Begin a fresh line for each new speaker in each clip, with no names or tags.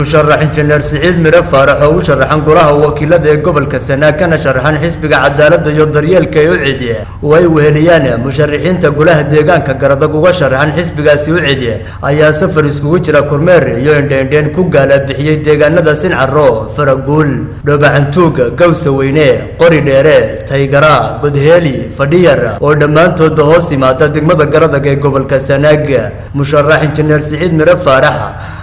مشرح إنجنير سعيد ميرا فارح وشرحان قراها وكيلة قبل كسنة كان شرحان حسب عدالة يضريال كيوعدي وهليان مشرحين تقولها ديغان كقردق وشرحان حسب سيوعدي أيا سفر اسكوجرا كورمير يوندين كوغالا بحيي ديغان ندا سن عرو فرقول دوبا عنتوق قوس ويني قري ديري تايقرا قدهيلي فدير ودمانتو دهوسي ماتا دقمدا قردق قبل كسنة مشرح إنجنير سعيد ميرا فارح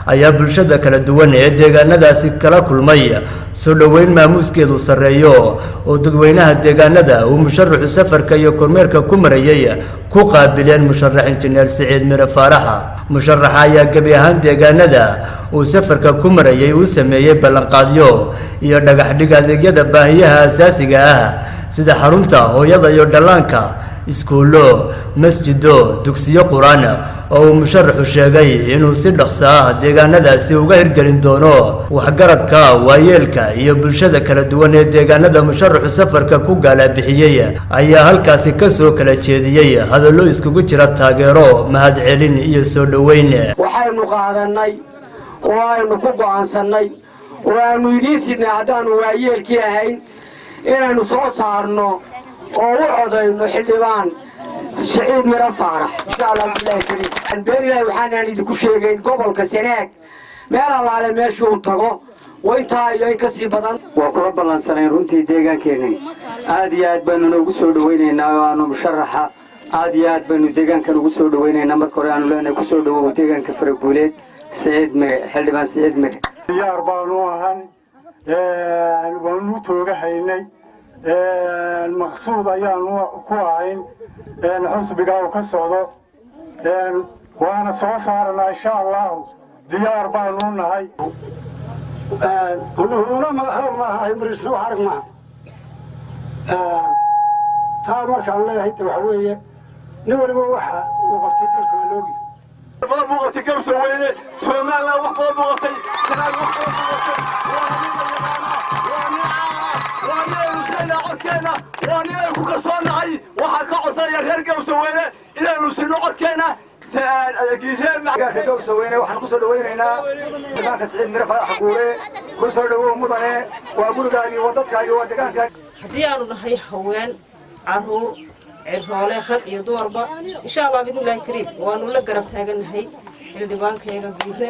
أيا بلشدة كلا دوان deegaanadaasi kala kulmay soo dhaweyn maamuskeedu sareeyo oo dadweynaha deegaanada uu musharaxu safarka iyo kormeerka ku marayay ku qaabileen musharax injineer Saciid Mire Faarax musharaxa ayaa gabi ahaan deegaanada uu safarka ku marayay uu sameeyay ballanqaadyo iyo dhagax dhig adeegyada baahiyaha asaasiga ah sida xarunta hooyada iyo dhalaanka iskuulo masjido dugsiyo quraan oo musharaxu sheegay inuu si dhaqso ah deegaanadaasi uga hirgelin doono waxgaradka waayeelka iyo bulshada kala duwan ee deegaanada musharaxu safarka ku gaala bixiyay ayaa halkaasi ka soo kala jeediyay hadallo iskugu jira taageero mahad celin iyo soo dhaweyn
waxaynu qaadanay oo aynu ku go'aansanay oo aanu idinsiina hadaan waayeelkii ahayn inaynu soo saarno oo u codayno xildhibaan Saciid Mire Faarax insha Allah billahi kariim beerilahay waxaan idinku sheegay gobolka Sanaag meel allaale meesha uu tago وانت يا كسي بدن
وقرب الله سنين runtii deegaankeena aad iyo aad baan ugu soo dhaweynaynaa waanu musharaxa aad iyo aad baan deegaankan ugu soo dhaweynaynaa marka hore aanu leenahay ku soo dhawow deegaanka Faraguuleed Saciid Mire xildhibaan Saciid Mire
diyaar baanu ahan waanu tooga haynay maqsuud ayaanu ku ahayn xusbiga oo ka socdo waana soo saarnaa insha Allah diyaar baanu nahay
ونحن ما هرنا يمرسوا حرقنا تامر كان الله هيدا وحوية نقول بوحة وقفتي تلك اللوجي
ما بوقتي كم سويني فما لا وقت بوقتي كنا وقت واني وسينا عدكنا واني كوكسون عي وحكا عصير هرقة وسوينا إلى نسينا عدكنا
كدوق سوينا وحن قصر دوينا دكان Saciid Mire Faarax guure قصر دو مدنه وغورغاغي ودadkaaga wadagaanka
hadii aanu nahay haween caruur ciroole xaq iyo dumarba insha Allah bidnillaahi kariim waanu la garab taaganahay xildhibaankayga guure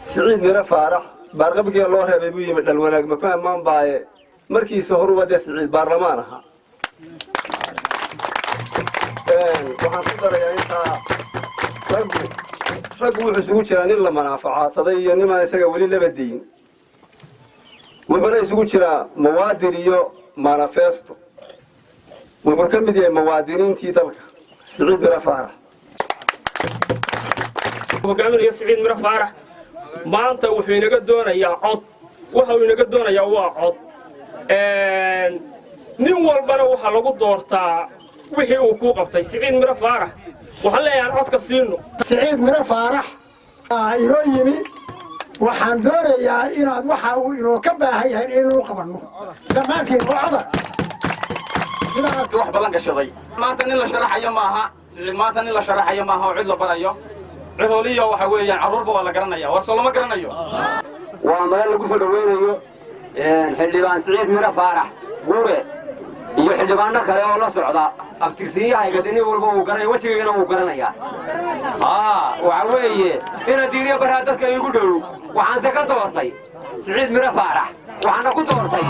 Saciid Mire Faarax baarqabkii loo reebay buu yimid dal wanaag ma fahmaan baaye markiisa hor wada Saciid baarlamaan aha waxaan ku darayaa intaa rag wuxuu isugu jiraa nin la manaafacaadsaday iyo nimaan isaga weli labadiin wuxuuna isugu jiraa muwaadin iyo manifesto wuxuu ka mid yahay muwaadiniintii dalka Saciid Mire Faarax
hogaaminaya Saciid Mire Faarax maanta wuxuu inaga doonayaa cod waxa uu inaga doonayaa waa cod nin walbana waxa lagu doortaa wixii uu ku qabtay Saciid Mire Faarax waxa leeyahay codka siino
Saciid Mire Faarax inoo yimi waxaan doonayaa inaad waxa uu inoo ka baahan yahay inuu qabano dhamaantiin wacda
wax badan gashaday maanta nin la sharaxayo maaha Saciid maanta nin la sharaxayo maaha oo cid la barayo cirooliyo waxa weeyaan caruurba waa la garanaya war soo lama garanayo
waa meel lagu soo dhaweynayo xildhibaan Saciid Mire Faarax guure iyo xildhibaano kale oo la socda abtirsiyaha gadani walba uu garanay wajigeena uu garanaya waxa weeye ina diiriyo baraha dadka igu dhow waxaan se ka doortay Saciid Mire Faarax waxaan ku doortay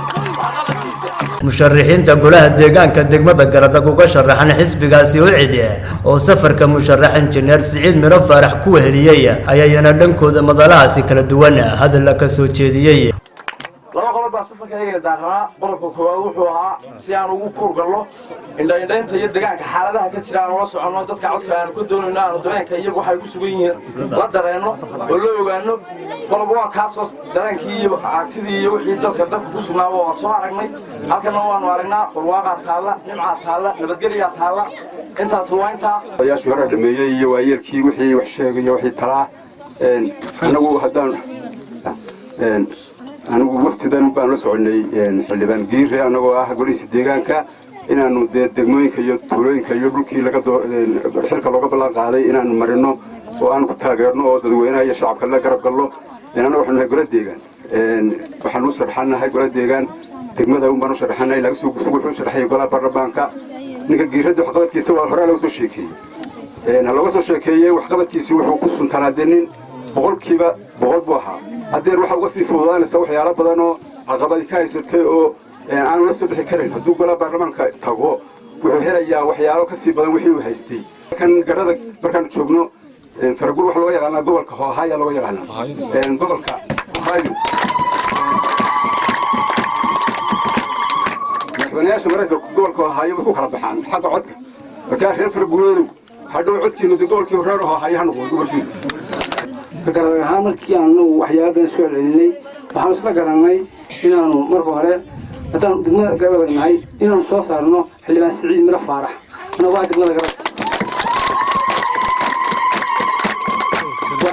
musharaxiinta golaha deegaanka degmada Garadaq uga sharaxan xisbigaasi u ciidiye oo safarka musharax injineer Saciid Mire Faarax ku weheliyay ayayna dhankooda madalahaasi kala duwan hadal ka soo jeediyay
safarkayga daaraa qolka koowaad wuxuu ahaa si aan ugu kurgalno indhaynta iyo deegaanka xaaladaha ka jira oo la socono dadka codka aan ku doonayno aan dareenka iyagu waxay ku sugan yihiin la dareeno oo la ogaano qolba waa kaasoo dareenkii iyo aragtidii iyo wixii dadka ku sugnaaba waa soo aragnay halkana waanu aragnaa barwaaqa taala nimca taala nabadgelyo taala intaas waa intaa
ayaa shaqada dhameeyay iyo waayeelkii wixii wax sheegay wixii kala anagu hadaan anigu waqtidan baan la soconay xildhibaan giire anagoo ah golihiisa deegaanka inaanu degmooyinka iyo tuulooyinka iyo dhulkii xilka looga ballan qaaday inaanu marino
oo aan ku taageerno oo dadweynaha iyo shacabka la garab galno inana waxaan nahay golaha deegaan waxaan u sharaxanahay golaha deegaan degmada un baan u sharaxanahay laga soo wuxuu sharaxay golaha baarlamaanka ninka giirada waxqabadkiisa waa hore laga soo sheekeeyey looga soo sheekeeyey waxqabadkiisa wuxuu ku suntanaadenin boqolkiiba boqol buu ahaa haddeen waxa uga sii fududaanaysa waxyaalo badan oo caqabadi ka haysatay oo aan la soo bixi karin hadduu golaha baarlamaanka tago wuxuu helayaa waxyaalo ka sii badan wixii uu haystay kan garada markaan joogno faraguul waxa looga yaqaanaa gobolka Ohio looga yaqaanaa gobolka Ohio madaxweynayaasha maraykanka gobolka Ohio wuxuu kala baxaan xagga codka markaa reer faraguuleedu hadhow codkiina gobolkii reer Ohio ha noqdo gobolkii
garada ahaan markii aanu waxyaabadan soo celinay waxaan isla garanay inaanu marka hore haddaan degmada garada nahay inaanu soo saarno xildhibaan Siciid Miro Faarax ana waa degmada garada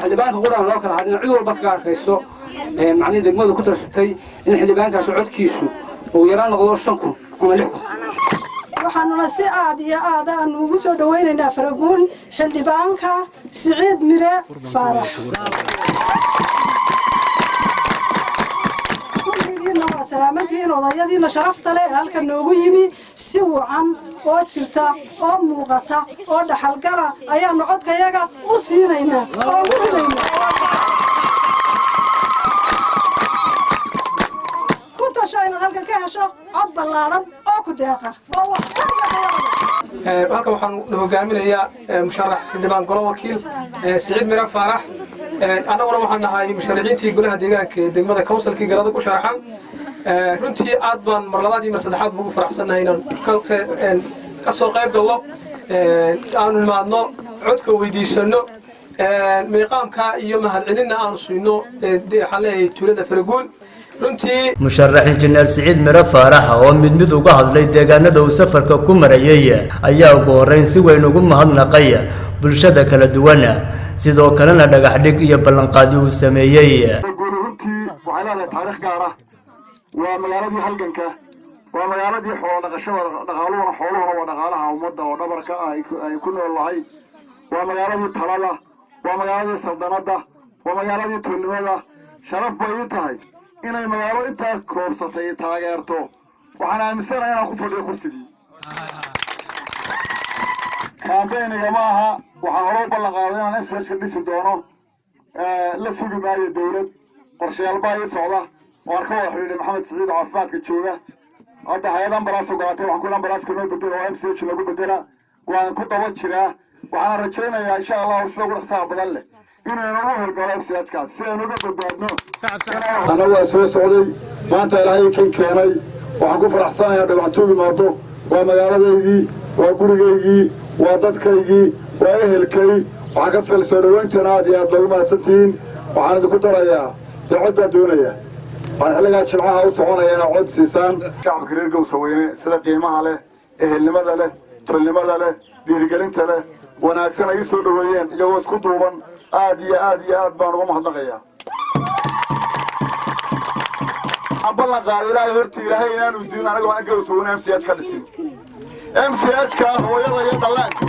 xildhibaanka quraan loo kala hadin cid walba ka arkayso macallin degmadu ku tarsatay in xildhibaankaas codkiisu uu yaraan noqdo 5,000 ama 6,000
waxaanuna si aad iyo aad aan ugu soo dhaweynaynaa faraguul xildhibaanka Siciid Miro Faarax salaamantiin odayadiina sharafta leh halkan noogu yimi si wacan oo jirta oo muuqata oo dhaxalgala ayaanu codkayaga u siinaynaa oo u ridaynaa ku tasho inaad halkan ka hesho cod ballaaran oo ku deeqa oo wax
halka waxaan hogaaminayaa musharax xildhibaan golo wakiil Siciid Miro Faarax annaguna waxaan nahay musharaxiintii golaha deegaanka ee degmada councilkii garada ku sharaxan runtii aad baan mar labaad iyo mar saddexaad ugu faraxsanahay inaan ka soo qayb galno aanu nimaadno codka weydiisano miiqaamka iyo mahadcelinna aanu siino waxaan leeyahay tuulada faraguul runtii
musharax injineer Siciid Miro Faarax oo mid uga hadlay deegaanada uu safarka ku marayay ayaa ugu horeyn si weyn ugu mahadnaqay bulshada kala duwan sidoo kalena dhagax dhig iyo ballanqaadi uu sameeyay
runtii waxay leedahay taariikh gaar ah waa magaaladii halganka waa magaaladii xoolo dhaqashada dhaqaaluhuna xooluhuna waa dhaqaalaha ummadda oo dhabarka ay ku noolahay waa magaaladii talada waa magaaladii saldanada waa magaaladii tuulnimada sharaf bay ii tahay inay magaalo intaa koobsatay taageerto waxaan aaminsanahay inaan ku fadhiyo kursigii kaambeyniga ma aha waxaan hore u ballan qaaday inaan FCH ka dhisi doono la sugi maayo dowlad qorshayaal baa ii socda waan ka wada xidhiidhay maxamed siciid oo caafimaadka jooga hadda hay-ad ambalaas ogaatay waxaan ku ambalaaska noo bedelo oo MCH lagu bedela waan ku daba jiraa waxaan rajaynayaa insha allahu sida ugu dhaqsaha badan leh inuu inagu horgalo FCH-kaas si aynu uga badbaadno ana waa soo socday maanta ilaahay kan keenay waxaan ku faraxsanayaa dhibaato yimaado waa magaaladeydii waa gurigeygii waa dadkaygii waa ehelkay waxaan ka feel soo dhaweynteena aad iyo aad loogu mahadsantihiin waxaan idinku darayaa dee cod baan doonayaa waxaan xilligaa jimcaha u soconaya inaad cod siisaan shacabka reer Gowsaweyne sida qiimaha leh ehelnimada leh tolnimada leh dhiirigelinta leh wanaagsan ay soo dhaweeyeen iyagoo isku duuban aad iyo aad baan uga mahadnaqayaa ballan qaad ilaahay horta ilaahay inaanu diin anaga waan Gowsaweyne MCH ka dhisin MCH-ka hooyada iyo dhallaanka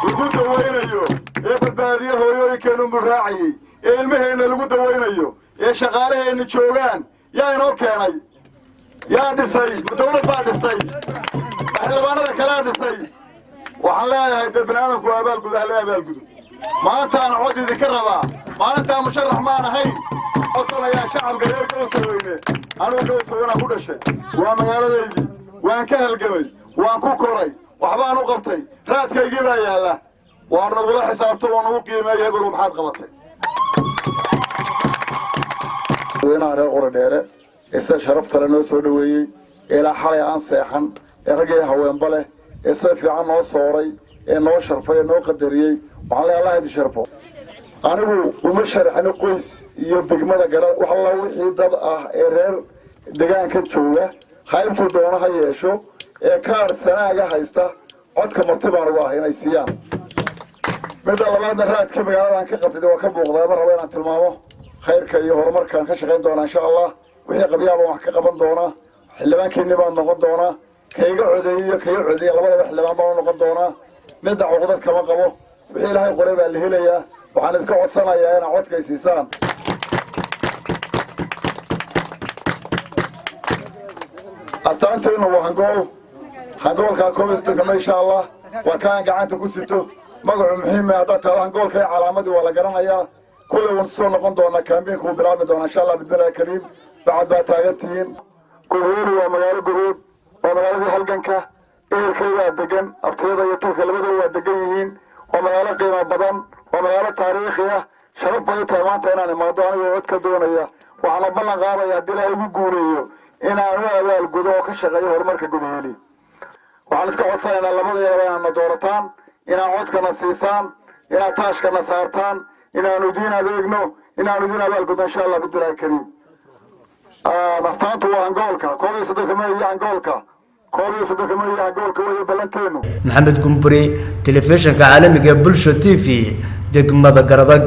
lagu daweynayo ee badbaadiyo hooyooyinkeenu muraacayay ee ilmaheena lagu daweynayo ee shaqaalaheena joogaan yaa inoo keenay yaa dhisay dawlad baa dhistay xildhibaanada kale dhisay waxaan leeyahay baniaadamku abaalgud ahla abaalgudu maantaan cod idinka rabaa maalintaan musharax maan ahayn codsanaya shacabka reer Gowsaweyne anuu Gowsaweyne ku dhashay waa magaaladeydii waan ka halgamay waan ku koray waxbaan u qabtay raadkaygii baa yaala waan nagula xisaabto waan ugu qiimeeyay hebel maxaad qabatay weynaha reer Qoradheere isa sharafta leh noo soo dhaweeyey ilaa xalay aan seexan ee ragay haweenba leh ee si fiican noo sooray ee noo sharfay noo qadariyay waxaan leeyahay Allah idin sharfo anigu uma sharxin qoys iyo degmada garad wax la wixii dad ah ee reer deegaanka jooga haybtu doona ha yeesho ee kaar sanaaga haysta codka martibaan ugu ah inay siiyaan midda labaadna raadka magaaladan ka qabtay waa ka muuqdaa mar raba inaan tilmaamo khayrka iyo horumarkaan ka shaqayn doona insha Allah wixii qabyaaba wax ka qaban doona xildhibaankeeni baan noqon doona kayga codeeyay iyo kayga codeeyay labadaba xildhibaan baan noqon doona midda cuqdad kama qabo wixii ilaahay qoray baa la helayaa waxaan iska codsanayaa inaad codkay siisaan astaantaynu waa hangoolkaa koobisdegama insha allah waa kaan gacanta ku sito magacu muhiim ah haddaad taada hangoolka iyo calaamadii waa la garanayaa kulley waan soo noqon doonaa kaambeynka wuu bilaabmi doonaa insha allah bismillahi kariim bacad baa taagan tihiin godooni waa magaalo godood waa magaaladii halganka ehelkay waa degan abtiyada iyo tolka labadaba waa degan yihiin waa magaalo qiimo badan waa magaalo taariikhi ah sharaf bay tahay maanta inaan imaado anigoo cod ka doonaya waxaana ballan qaadaya haddii ilaahay igu guuleeyo inaan u abaalgudo oo ka shaqeeyo horumarka gudaheeli waxaan iska codsanaynaa labadayaba inaadna doorataan inaad codkana siisaan inaad taashkana saartaan inaanu idiin adeegno inaanu idiin abaalgudno insha allah bismillahi kariim astaantu waa hangoolka 31 May iyo hangoolka 31 May iyo hangoolka way balanteenu
maxamed gumburi telefishinka caalamiga bulsho TV degmada Garadag